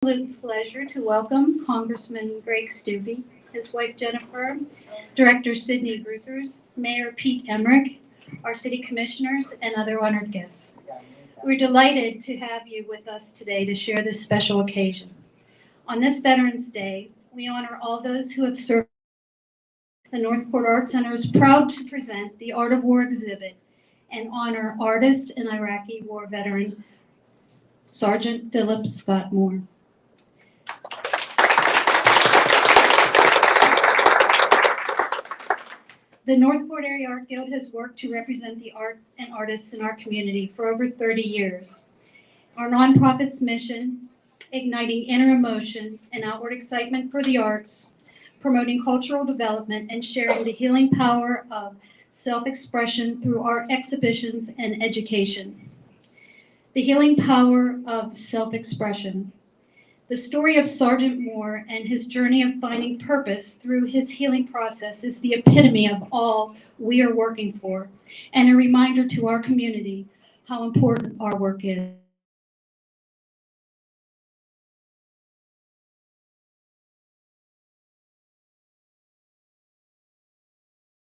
Absolute pleasure to welcome Congressman Greg Steube, his wife Jennifer, Director Sidney Gruthers, Mayor Pete Emmerich, our city commissioners, and other honored guests. We're delighted to have you with us today to share this special occasion. On this Veterans Day, we honor all those who have served. The Northport Art Center is proud to present the Art of War exhibit and honor artist and Iraqi war veteran Sergeant Phillip Scott Moore. The Northport Area Art Guild has worked to represent the art and artists in our community for over 30 years. Our nonprofit's mission, igniting inner emotion and outward excitement for the arts, promoting cultural development and sharing the healing power of self-expression through art exhibitions and education. The healing power of self-expression. The story of Sergeant Moore and his journey of finding purpose through his healing process is the epitome of all we are working for, and a reminder to our community how important our work is.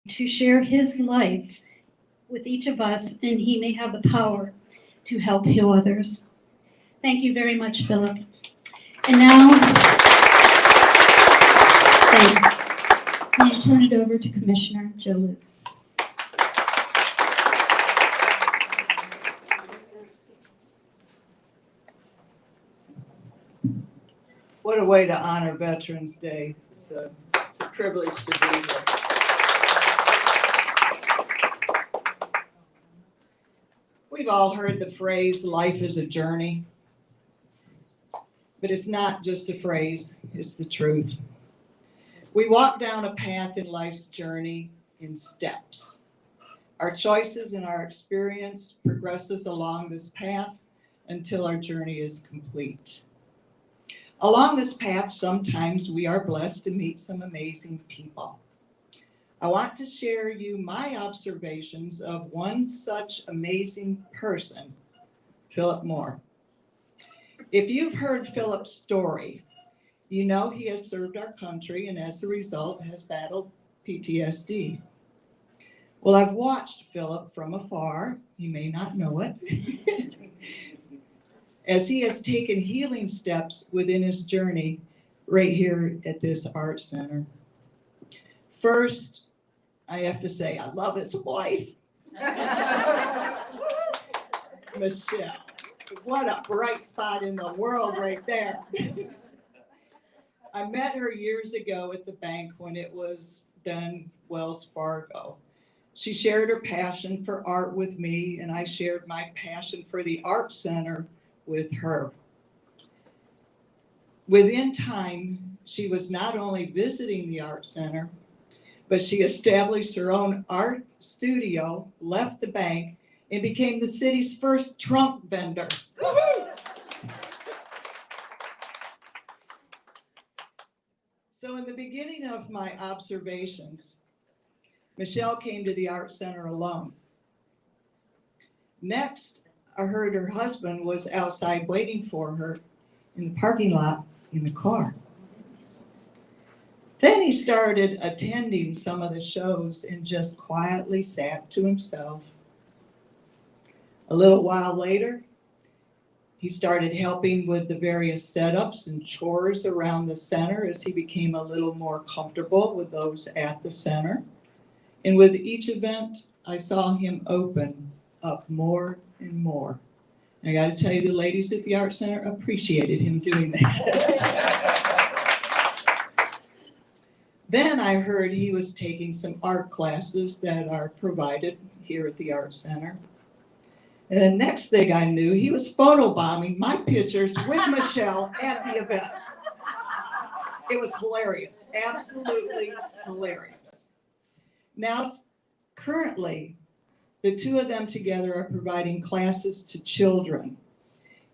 To share his life with each of us, and he may have the power to help heal others. Thank you very much, Phillip. And now, I turn it over to Commissioner Joe Luke. What a way to honor Veterans Day. It's a privilege to be here. We've all heard the phrase, life is a journey. But it's not just a phrase, it's the truth. We walk down a path in life's journey in steps. Our choices and our experience progress us along this path until our journey is complete. Along this path, sometimes we are blessed to meet some amazing people. I want to share you my observations of one such amazing person, Phillip Moore. If you've heard Phillip's story, you know he has served our country and as a result has battled PTSD. Well, I've watched Phillip from afar, you may not know it, as he has taken healing steps within his journey right here at this art center. First, I have to say, I love his wife, Michelle. What a bright spot in the world right there. I met her years ago at the bank when it was then Wells Fargo. She shared her passion for art with me, and I shared my passion for the art center with her. Within time, she was not only visiting the art center, but she established her own art studio, left the bank, and became the city's first trunk vendor. So in the beginning of my observations, Michelle came to the art center alone. Next, I heard her husband was outside waiting for her in the parking lot in the car. Then he started attending some of the shows and just quietly sat to himself. A little while later, he started helping with the various setups and chores around the center as he became a little more comfortable with those at the center. And with each event, I saw him open up more and more. And I got to tell you, the ladies at the art center appreciated him doing that. Then I heard he was taking some art classes that are provided here at the art center. And the next thing I knew, he was photobombing my pictures with Michelle at the events. It was hilarious, absolutely hilarious. Now, currently, the two of them together are providing classes to children,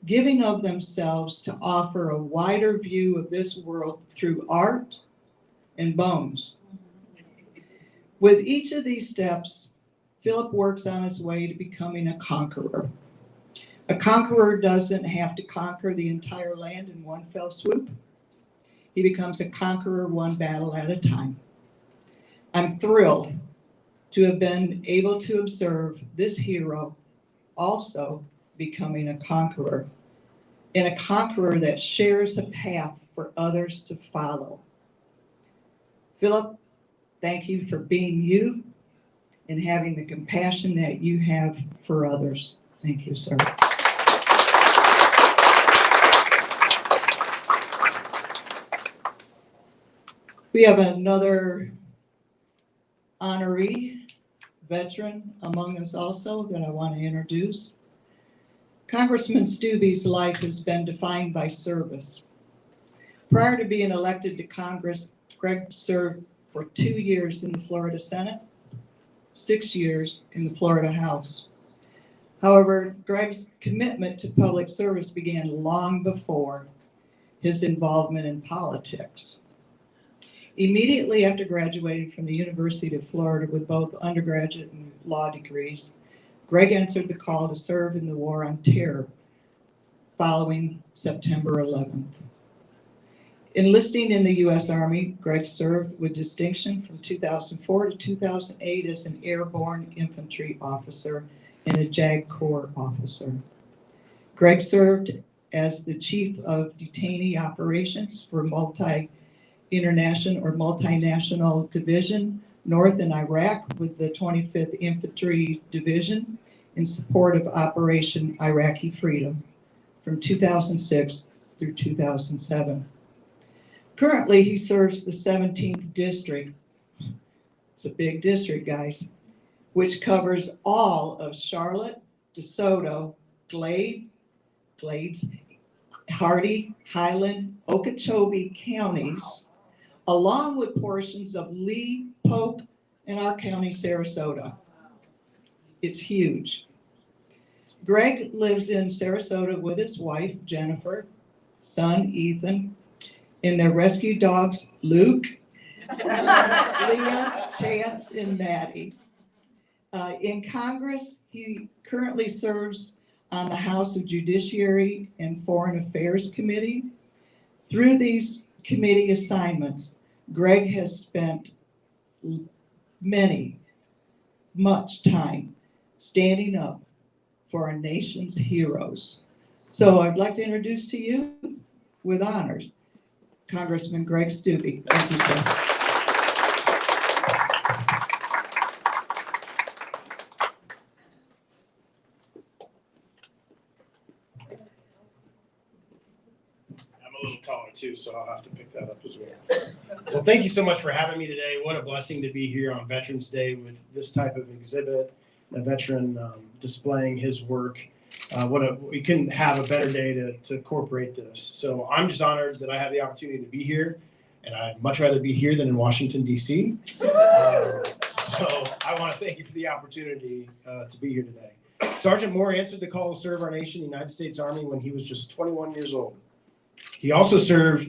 giving of themselves to offer a wider view of this world through art and bones. With each of these steps, Phillip works on his way to becoming a conqueror. A conqueror doesn't have to conquer the entire land in one fell swoop. He becomes a conqueror one battle at a time. I'm thrilled to have been able to observe this hero also becoming a conqueror, and a conqueror that shares a path for others to follow. Phillip, thank you for being you and having the compassion that you have for others. Thank you, sir. We have another honoree, veteran among us also that I want to introduce. Congressman Steube's life has been defined by service. Prior to being elected to Congress, Greg served for 2 years in the Florida Senate, 6 years in the Florida House. However, Greg's commitment to public service began long before his involvement in politics. Immediately after graduating from the University of Florida with both undergraduate and law degrees, Greg answered the call to serve in the War on Terror following September 11th. Enlisting in the US Army, Greg served with distinction from 2004 to 2008 as an airborne infantry officer and a JAG Corps officer. Greg served as the Chief of Detainee Operations for multinational division north in Iraq with the 25th Infantry Division in support of Operation Iraqi Freedom from 2006 through 2007. Currently, he serves the 17th District. It's a big district, guys, which covers all of Charlotte, DeSoto, Glades, Hardy, Highland, Okeechobee counties, along with portions of Lee, Polk, and our county, Sarasota. It's huge. Greg lives in Sarasota with his wife, Jennifer, son, Ethan, and their rescue dogs, Luke, Leah, Chance, and Maddie. In Congress, he currently serves on the House of Judiciary and Foreign Affairs Committee. Through these committee assignments, Greg has spent much time standing up for our nation's heroes. So I'd like to introduce to you, with honors, Congressman Greg Steube. Thank you, sir. A little taller too, so I'll have to pick that up as well. Well, thank you so much for having me today. What a blessing to be here on Veterans Day with this type of exhibit, a veteran displaying his work. We couldn't have a better day to incorporate this. So I'm just honored that I have the opportunity to be here, and I'd much rather be here than in Washington, D.C. So I want to thank you for the opportunity to be here today. Sergeant Moore answered the call to serve our nation, the United States Army, when he was just 21 years old. He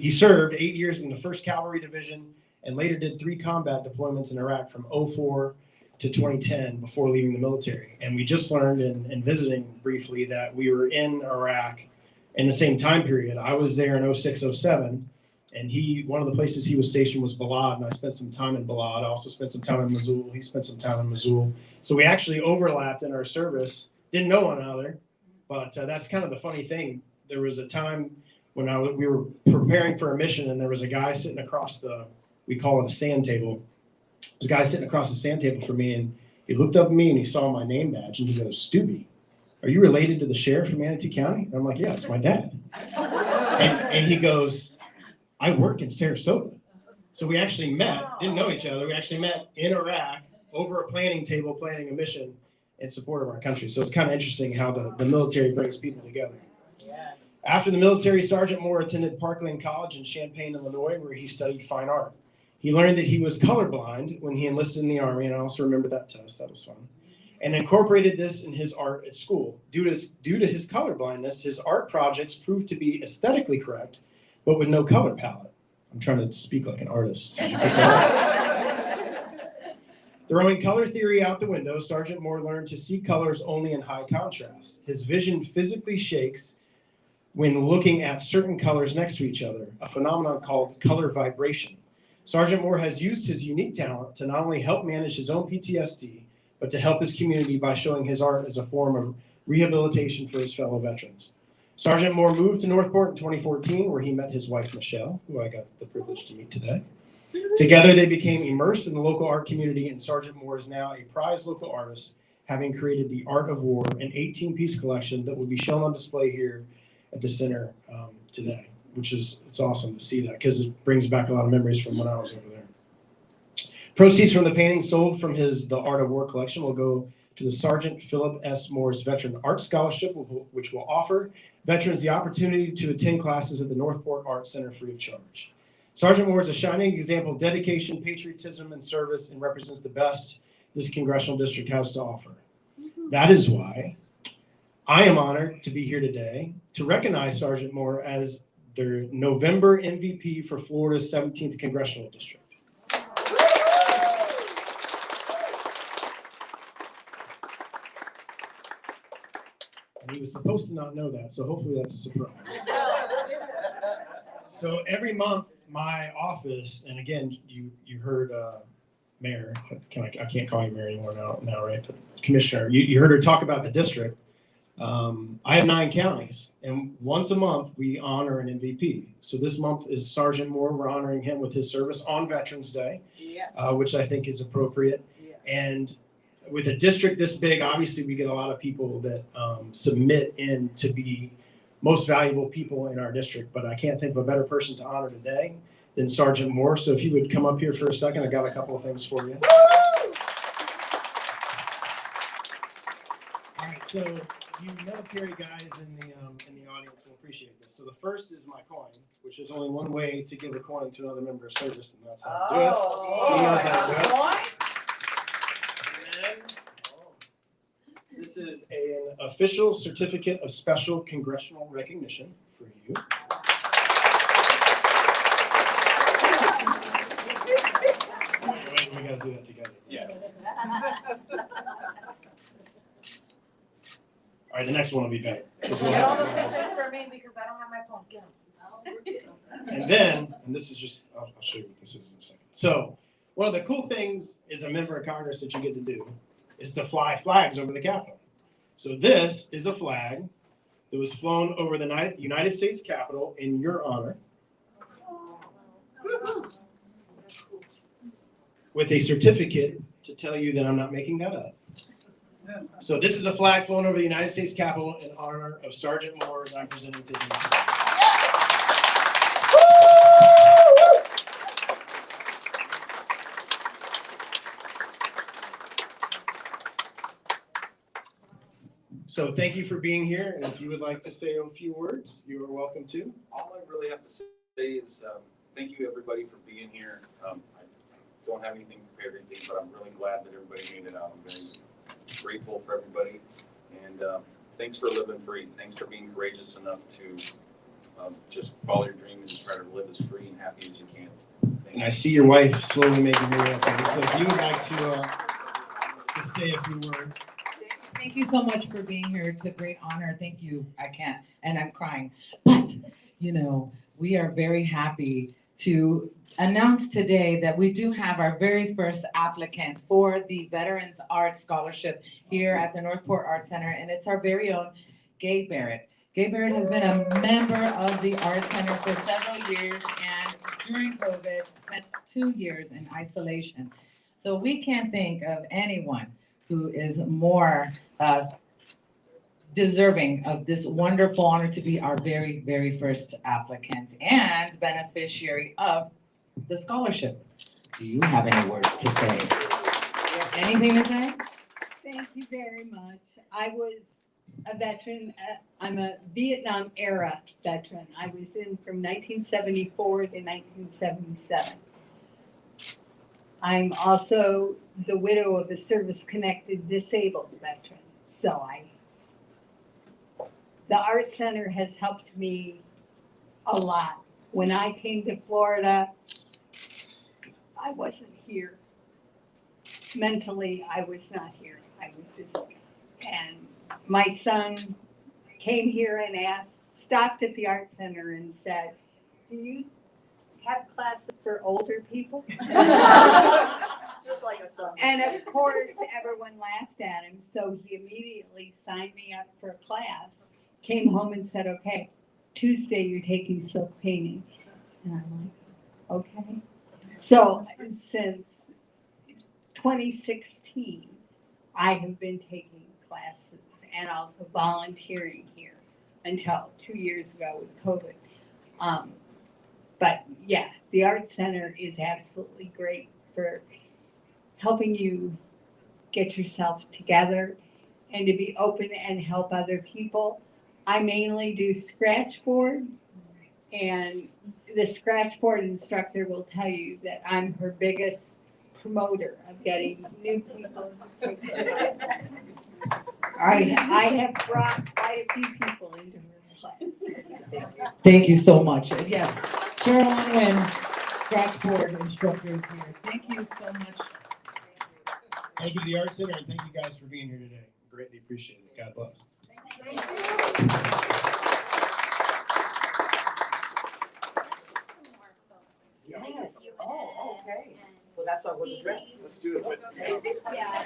served 8 years in the 1st Cavalry Division and later did 3 combat deployments in Iraq from 2004 to 2010 before leaving the military. And we just learned in visiting briefly that we were in Iraq in the same time period. I was there in 2006, 2007, and one of the places he was stationed was Balad, and I spent some time in Balad. I also spent some time in Mosul. He spent some time in Mosul. So we actually overlapped in our service, didn't know one another, but that's kind of the funny thing. There was a time when we were preparing for a mission, and there was a guy sitting across we call it a sand table. There's a guy sitting across the sand table from me, and he looked up at me and he saw my name badge, and he goes, "Steube, are you related to the sheriff from Manatee County?" And I'm like, "Yeah, it's my dad." And he goes, "I work in Sarasota." So we actually met, didn't know each other. We actually met in Iraq over a planning table, planning a mission in support of our country. So it's kind of interesting how the military brings people together. After the military, Sergeant Moore attended Parkland College in Champaign, Illinois, where he studied fine art. He learned that he was colorblind when he enlisted in the Army, and I also remember that test. That was fun. And incorporated this in his art at school. Due to his colorblindness, his art projects proved to be aesthetically correct, but with no color palette. I'm trying to speak like an artist. Throwing color theory out the window, Sergeant Moore learned to see colors only in high contrast. His vision physically shakes when looking at certain colors next to each other, a phenomenon called color vibration. Sergeant Moore has used his unique talent to not only help manage his own PTSD, but to help his community by showing his art as a form of rehabilitation for his fellow veterans. Sergeant Moore moved to Northport in 2014, where he met his wife, Michelle, who I got the privilege to meet today. Together, they became immersed in the local art community, and Sergeant Moore is now a prized local artist, having created the Art of War, an 18-piece collection that will be shown on display here at the center today, which is, it's awesome to see that because it brings back a lot of memories from when I was over there. Proceeds from the paintings sold from the Art of War collection will go to the Sergeant Phillip S. Moore's Veteran Art Scholarship, which will offer veterans the opportunity to attend classes at the Northport Art Center free of charge. Sergeant Moore is a shining example of dedication, patriotism, and service, and represents the best this congressional district has to offer. That is why I am honored to be here today to recognize Sergeant Moore as their November MVP for Florida's 17th Congressional District. And he was supposed to not know that, so hopefully that's a surprise. So every month, my office, and again, you heard Mayor, I can't call you Mayor anymore now, right? But Commissioner, you heard her talk about the district. I have 9 counties, and once a month we honor an MVP. So this month is Sergeant Moore. We're honoring him with his service on Veterans Day, yes. Which I think is appropriate. Yes. And with a district this big, obviously we get a lot of people that submit in to be most valuable people in our district, but I can't think of a better person to honor today than Sergeant Moore. So if you would come up here for a second, I got a couple of things for you. All right, so you military guys in the audience will appreciate this. So the first is my coin, which is only one way to give a coin to another member of service, and that's how to do it. He knows how to do it. And then, this is an official certificate of special congressional recognition for you. Wait, we gotta do that together. Yeah. All right, the next one will be better. Get all the pictures for me because I don't have my phone. Get them. And then, and this is just, I'll show you what this is in a second. So, one of the cool things as a member of Congress that you get to do is to fly flags over the Capitol. So this is a flag that was flown over the United States Capitol in your honor with a certificate to tell you that I'm not making that up. So this is a flag flown over the United States Capitol in honor of Sergeant Moore that I'm presenting to you. So thank you for being here, and if you would like to say a few words, you are welcome to. All I really have to say is thank you everybody for being here. I don't have anything prepared or anything, but I'm really glad that everybody made it out. I'm very grateful for everybody, and thanks for living free. Thanks for being courageous enough to just follow your dream and try to live as free and happy as you can. And I see your wife slowly making her way up there. So if you would like to say a few words. Thank you so much for being here. It's a great honor. Thank you. I can't, and I'm crying. But, you know, we are very happy to announce today that we do have our very first applicants for the Veterans Art Scholarship here at the Northport Art Center, and it's our very own Gabe Barrett. Gabe Barrett has been a member of the Art Center for several years, and during COVID, spent 2 years in isolation. So we can't think of anyone who is more deserving of this wonderful honor to be our very, very first applicants and beneficiary of the scholarship. Do you have any words to say? Anything to say? Thank you very much. I was a veteran. I'm a Vietnam era veteran. I was in from 1974 to 1977. I'm also the widow of a service-connected disabled veteran. So the Art Center has helped me a lot. When I came to Florida, I wasn't here. mentally, I was not here. I was just, and my son came here and stopped at the art center and said, "Do you have classes for older people?" Just like a son. And of course, everyone laughed at him, so he immediately signed me up for a class, came home and said, "Okay, Tuesday you're taking silk painting." And I'm like, "Okay." So since 2016, I have been taking classes and also volunteering here until 2 years ago with COVID. But yeah, the Art Center is absolutely great for helping you get yourself together and to be open and help other people. I mainly do scratchboard, and the scratchboard instructor will tell you that I'm her biggest promoter of getting new people. I have brought quite a few people into her class. Thank you so much. Yes, Carolyn Wynn, scratchboard instructor is here. Thank you so much. Thank you to the Art Center, and thank you guys for being here today. Greatly appreciate it. God bless. Yes. Oh, okay. Well, that's why we're the dress. Let's do it with. Yeah.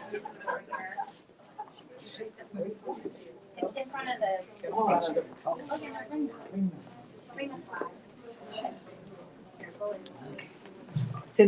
In front of the. Oh,